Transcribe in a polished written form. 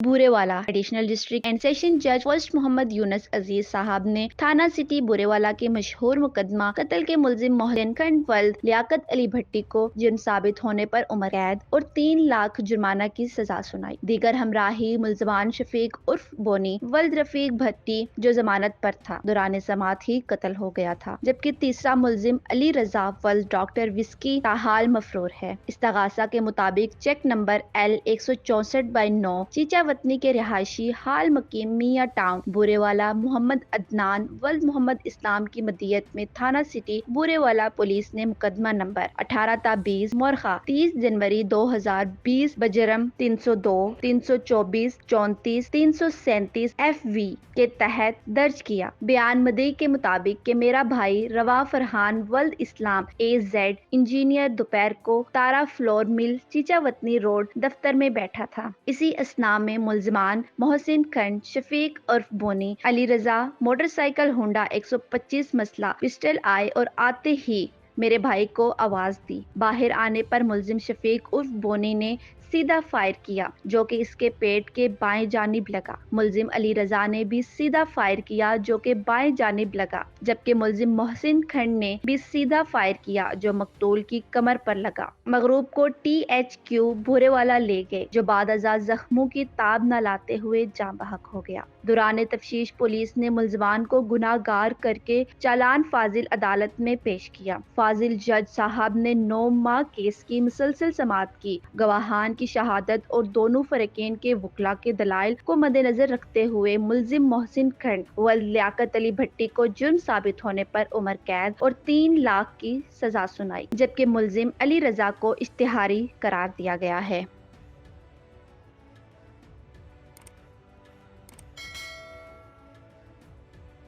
Burewala additional district and session जज first Mohammad Yunus अजीज साहब ने थाना सिटी बुरेवाला के मशहूर मुकदमा कत्ल के मुलजिम मोहसिन खंड वल्द लियाकत अली भट्टी को जुर्म साबित होने पर उम्र कैद और 3 लाख जुर्माना की सजा सुनाई। दीगर हमराही मुलजमान शफीक उर्फ बोनी वल्द रफीक भट्टी जो जमानत पर था दौरान समात ही कत्ल हो गया था, जबकि तीसरा मुलजिम अली रजा वल्द डॉक्टर विस्की का हाल मफरूर है। इस्तगासा के मुताबिक चेक नंबर L 164/9 चीचा वतनी के रिहायशी हाल मकीम मियाँ टाउन बुरेवाला मोहम्मद अदनान वल्द मोहम्मद इस्लाम की मदियत में थाना सिटी बुरेवाला पुलिस ने मुकदमा नंबर 18/20 मोरखा 30 जनवरी 2020 बजरम 302 324 34 337 FV के तहत दर्ज किया। बयान मदई के मुताबिक कि मेरा भाई रवा फरहान वल्द इस्लाम AZ इंजीनियर दोपहर को तारा फ्लोर मिल चीचा वतनी रोड दफ्तर में बैठा था। इसी असना में मुलजमान मोहसिन खंड शफीक उर्फ बोनी अली रजा मोटरसाइकिल होंडा 125 मसला पिस्टल आए और आते ही मेरे भाई को आवाज दी। बाहर आने पर मुलजिम शफीक उर्फ बोनी ने सीधा फायर किया जो कि इसके पेट के बाएं जानिब लगा। मुलजिम अली रजा ने भी सीधा फायर किया जो कि बाएं जानिब लगा, जबकि मुलजिम मोहसिन खंड ने भी सीधा फायर किया जो मकतूल की कमर पर लगा। मगरूब को THQ भूरेवाला ले गए जो बाद अज़ा जख्मों की ताब न लाते हुए जाँ बहक हो गया। दौरान तफ्तीश पुलिस ने मुलजमान को गुनाहगार करके चालान फाजिल अदालत में पेश किया। फाजिल जज साहब ने 9 माह केस की मुसलसल समाअत की। गवाहान की शहादत और दोनों फरीकैन के वकला के दलाइल को मद्देनजर रखते हुए मुलजिम मोहसिन खंड व लियाकत अली भट्टी को जुर्म साबित होने पर उम्र कैद और 3 लाख की सजा सुनाई, जबकि मुलजिम अली रजा को इश्तिहारी करार दिया गया है।